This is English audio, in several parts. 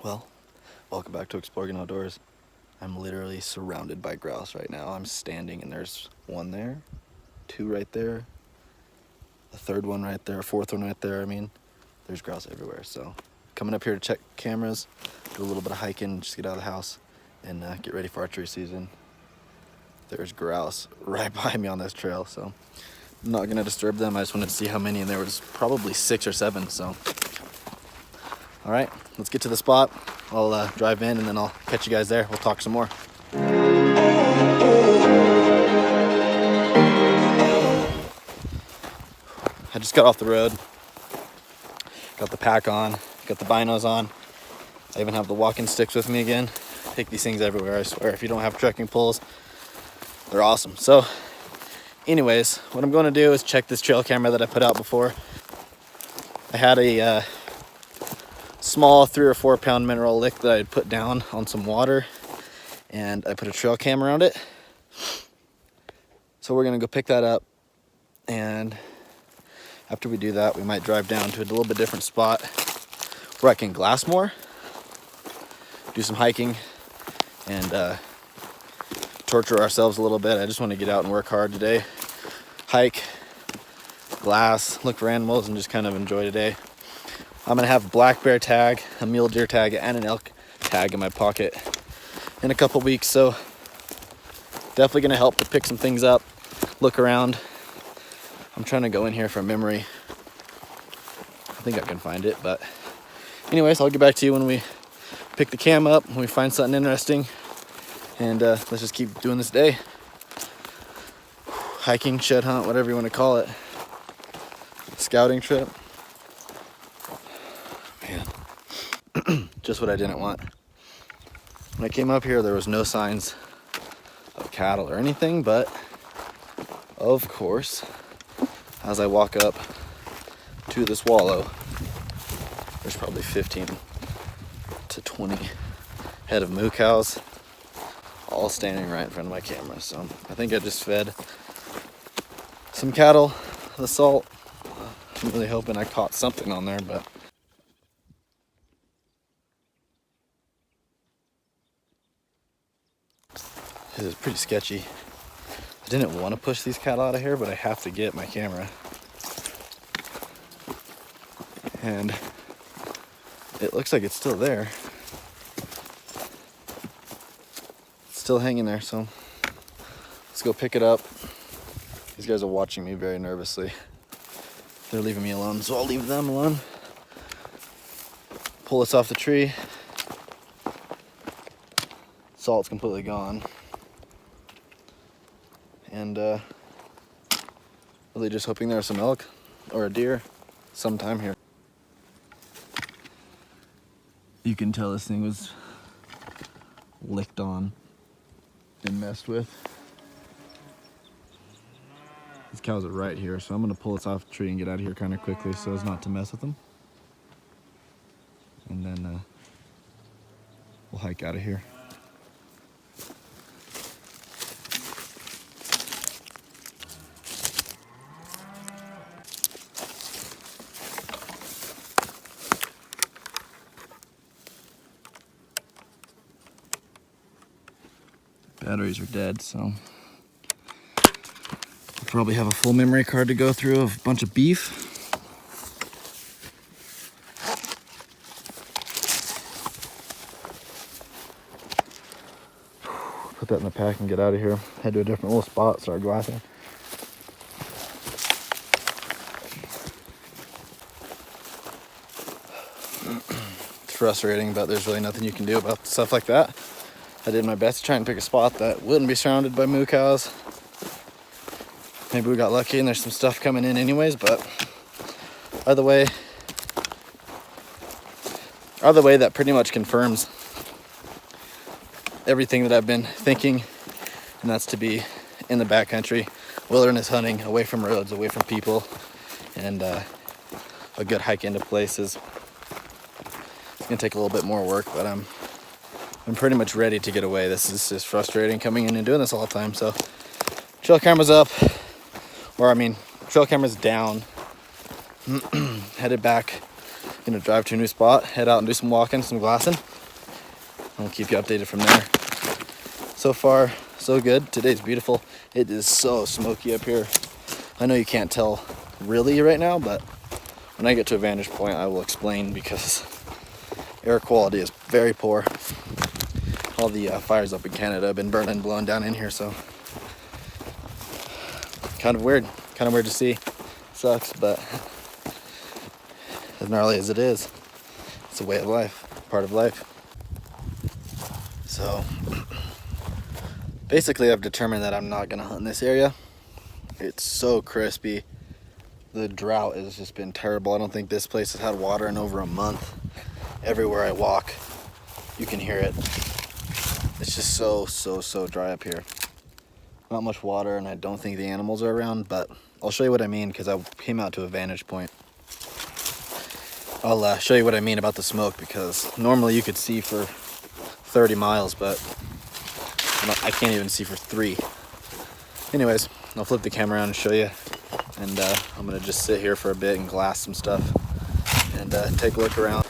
Well, welcome back to Exploregon Outdoors. I'm literally surrounded by grouse right now. I'm standing and there's one there, two right there, a third one right there, a fourth one right there. I mean, there's grouse everywhere. So coming up here to check cameras, do a little bit of hiking, just get out of the house and get ready for archery season. There's grouse right behind me on this trail, so I'm not gonna disturb them. I just wanted to see how many, and there was probably 6 or 7, so. All right, let's get to the spot. I'll drive in and then I'll catch you guys there. We'll talk some more. I just got off the road. Got the pack on, got the binos on. I even have the walking sticks with me again. Take these things everywhere, I swear. If you don't have trekking poles, they're awesome. So anyways, what I'm gonna do is check this trail camera that I put out before. I had a small 3 or 4 pound mineral lick that I had put down on some water, and I put a trail cam around it. So we're gonna go pick that up, and after we do that, we might drive down to a little bit different spot where I can glass more, do some hiking, and torture ourselves a little bit. I just want to get out and work hard today. Hike, glass, look for animals, and just kind of enjoy today. I'm gonna have a black bear tag, a mule deer tag, and an elk tag in my pocket in a couple weeks, so definitely gonna help to pick some things up, look around. I'm trying to go in here from memory. I think I can find it, but anyways, I'll get back to you when we pick the cam up, when we find something interesting, and let's just keep doing this day. Hiking, shed hunt, whatever you want to call it. Scouting trip. Man, just what I didn't want. When I came up here, there was no signs of cattle or anything, but of course, as I walk up to this wallow, there's probably 15 to 20 head of moo cows all standing right in front of my camera. So I think I just fed some cattle the salt. I'm really hoping I caught something on there, but this is pretty sketchy. I didn't want to push these cattle out of here, but I have to get my camera. And it looks like it's still there. It's still hanging there, so let's go pick it up. These guys are watching me very nervously. They're leaving me alone, so I'll leave them alone. Pull this off the tree. Salt's completely gone. And really just hoping there's some elk or a deer sometime here. You can tell this thing was licked on and messed with. These cows are right here, so I'm gonna pull this off the tree and get out of here kind of quickly so as not to mess with them. And then we'll hike out of here. Batteries are dead, so I'll probably have a full memory card to go through of a bunch of beef. Put that in the pack and get out of here. Head to a different little spot, start glassing. It's frustrating, but there's really nothing you can do about stuff like that. I did my best to try and pick a spot that wouldn't be surrounded by moo cows. Maybe we got lucky and there's some stuff coming in anyways, but either way, that pretty much confirms everything that I've been thinking, and that's to be in the backcountry, wilderness hunting, away from roads, away from people, and a good hike into places. It's gonna take a little bit more work, but I'm pretty much ready to get away. This is just frustrating coming in and doing this all the time. So trail camera's up, or I mean, trail camera's down. Headed back Gonna drive to a new spot, head out and do some walking, some glassing. I'll keep you updated from there. So far, so good. Today's beautiful. It is so smoky up here. I know you can't tell really right now, but when I get to a vantage point, I will explain, because air quality is very poor. All the fires up in Canada have been burning, blowing down in here, so kind of weird to see. Sucks, but as gnarly as it is, it's a way of life, part of life. So basically I've determined that I'm not gonna hunt in this area. It's so crispy. The drought has just been terrible. I don't think this place has had water in over a month. Everywhere I walk, you can hear it. It's just so dry up here. Not much water, and I don't think the animals are around, but I'll show you what I mean, because I came out to a vantage point. I'll show you what I mean about the smoke, because normally you could see for 30 miles, but I can't even see for 3. Anyways, I'll flip the camera around and show you, and I'm gonna just sit here for a bit and glass some stuff and take a look around.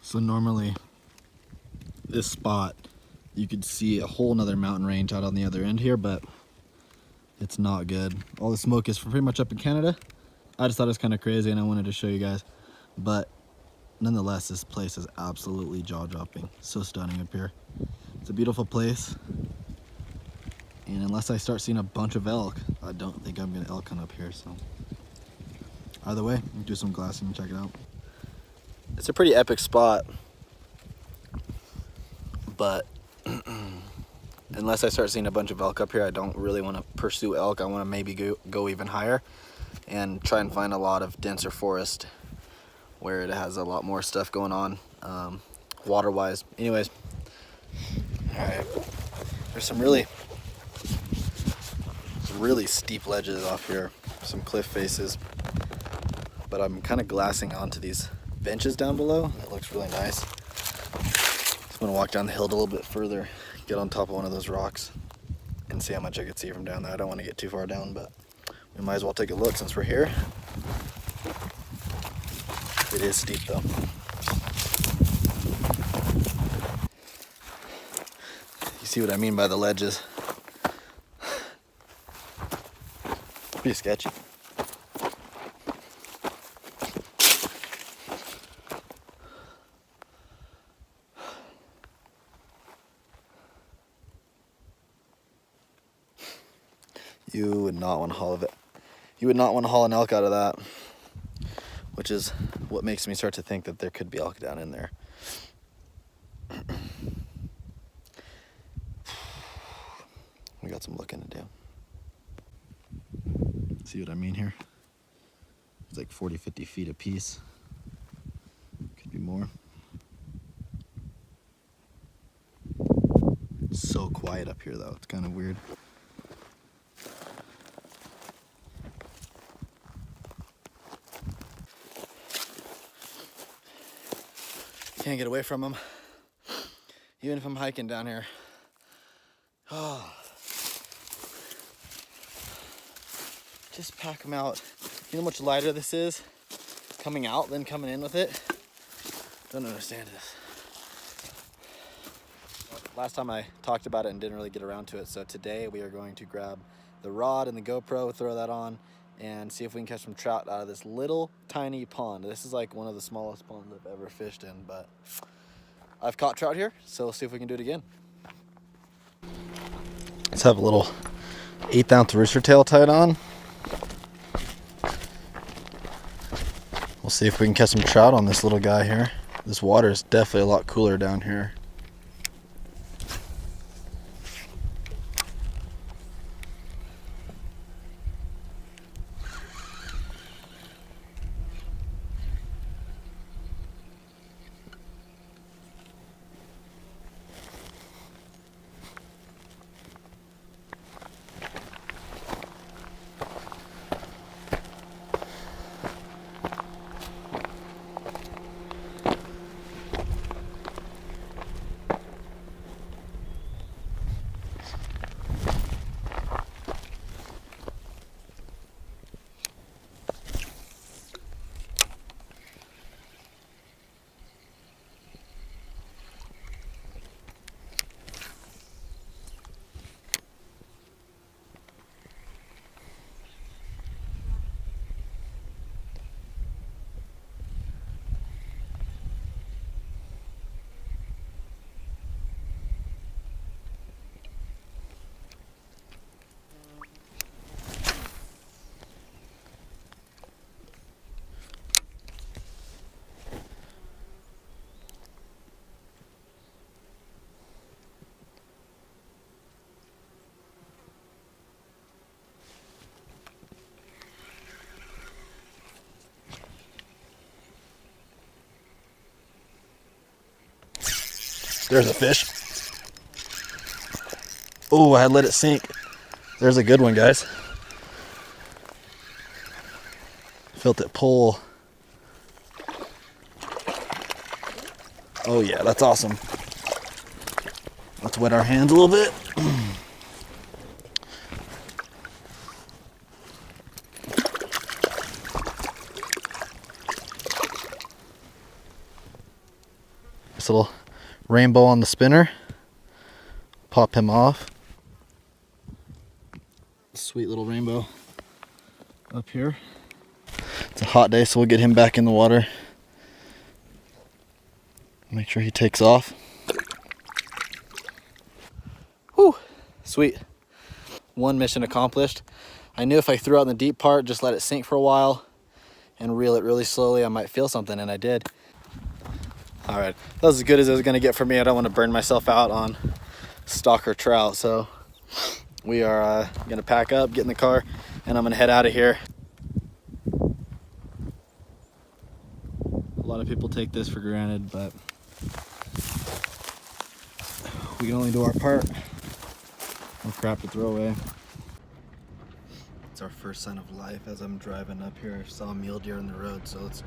So normally this spot, you could see a whole nother mountain range out on the other end here, but it's not good. All the smoke is from pretty much up in Canada. I just thought it was kind of crazy and I wanted to show you guys. But nonetheless, this place is absolutely jaw-dropping. So stunning up here. It's a beautiful place. And unless I start seeing a bunch of elk, I don't think I'm gonna elk hunt up here. So either way, do some glassing and check it out. It's a pretty epic spot, but unless I start seeing a bunch of elk up here, I don't really want to pursue elk. I want to maybe go even higher and try and find a lot of denser forest where it has a lot more stuff going on water-wise. Anyways, all right, there's some really steep ledges off here, some cliff faces, but I'm kind of glassing onto these benches down below. It looks really nice. I'm gonna walk down the hill a little bit further, get on top of one of those rocks and see how much I can see from down there. I don't want to get too far down, but we might as well take a look since we're here. It is steep though. You see what I mean by the ledges? Pretty sketchy. You would not want to haul it. You would not want to haul an elk out of that, which is what makes me start to think that there could be elk down in there. We got some looking to do. See what I mean here? It's like 40-50 feet a piece. Could be more. It's so quiet up here though. It's kind of weird. Can't get away from them, even if I'm hiking down here. Oh. Just pack them out. You know how much lighter this is coming out than coming in with it? Don't understand this. Last time I talked about it and didn't really get around to it, so today we are going to grab the rod and the GoPro, throw that on, and see if we can catch some trout out of this little tiny pond. This is like one of the smallest ponds I've ever fished in, but I've caught trout here, so we'll see if we can do it again. Let's have a little 1/8 ounce rooster tail tied on. We'll see if we can catch some trout on this little guy here. This water is definitely a lot cooler down here. There's a fish. Oh, I let it sink. There's a good one, guys. Felt it pull. Oh yeah, that's awesome. Let's wet our hands a little bit. This little rainbow on the spinner. Pop him off. Sweet little rainbow up here. It's a hot day, so we'll get him back in the water. Make sure he takes off. Whew, sweet. One mission accomplished. I knew if I threw out in the deep part, just let it sink for a while and reel it really slowly, I might feel something, and I did. All right, that was as good as it was gonna get for me. I don't wanna burn myself out on stalker trout, so we are gonna pack up, get in the car, and I'm gonna head out of here. A lot of people take this for granted, but we can only do our part. No crap to throw away. It's our first sign of life as I'm driving up here. I saw a mule deer on the road, so let's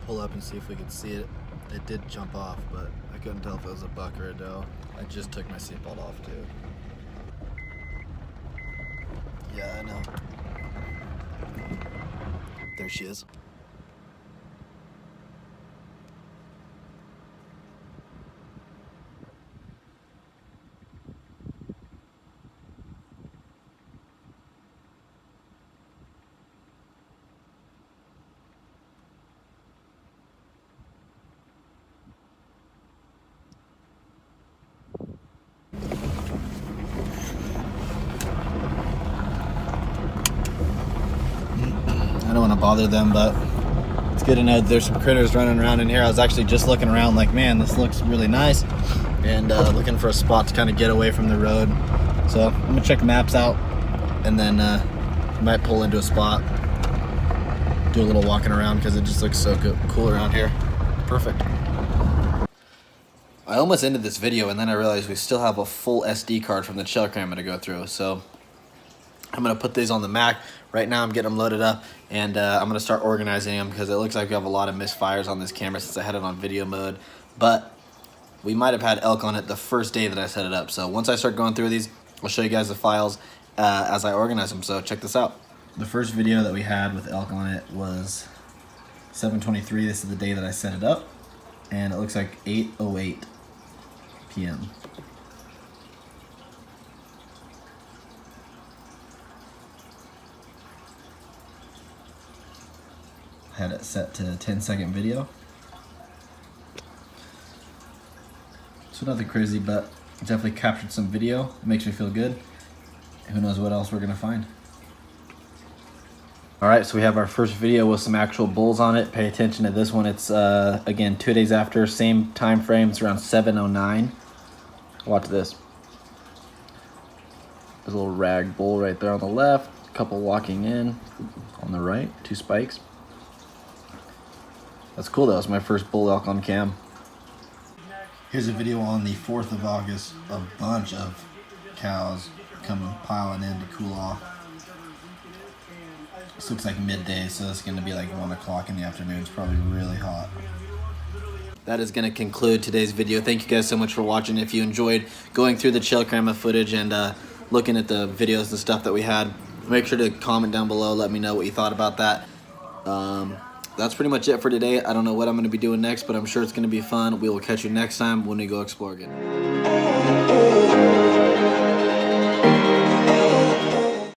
pull up and see if we can see it. It did jump off, but I couldn't tell if it was a buck or a doe. I just took my seatbelt off too. Yeah, I know. There she is. I don't want to bother them, but it's good to know there's some critters running around in here. I was actually just looking around like, man, this looks really nice, and looking for a spot to kind of get away from the road. So I'm gonna check maps out, and then might pull into a spot, do a little walking around, because it just looks so good, cool around here. Perfect. I almost ended this video, and then I realized we still have a full SD card from the trail camera to go through. So I'm gonna put these on the Mac. Right now I'm getting them loaded up, and I'm gonna start organizing them because it looks like we have a lot of misfires on this camera since I had it on video mode. But we might have had elk on it the first day that I set it up. So once I start going through these, I'll show you guys the files as I organize them. So check this out. The first video that we had with elk on it was 7:23. This is the day that I set it up, and it looks like 8:08 p.m. Had it set to 10-second video. So nothing crazy, but definitely captured some video. It makes me feel good. Who knows what else we're gonna find. All right, so we have our first video with some actual bulls on it. Pay attention to this one. It's again 2 days after, same time frame. It's around 7:09. Watch this. There's a little rag bull right there on the left. A couple walking in on the right. 2 spikes. That's cool though. It's my first bull elk on cam. Here's a video on the 4th of August. A bunch of cows coming piling in to cool off. This looks like midday, so it's going to be like 1 o'clock in the afternoon. It's probably really hot. That is going to conclude today's video. Thank you guys so much for watching. If you enjoyed going through the trail camera footage and looking at the videos and stuff that we had, make sure to comment down below. Let me know what you thought about that. That's pretty much it for today. I don't know what I'm going to be doing next, but I'm sure it's going to be fun. We will catch you next time when we go explore again.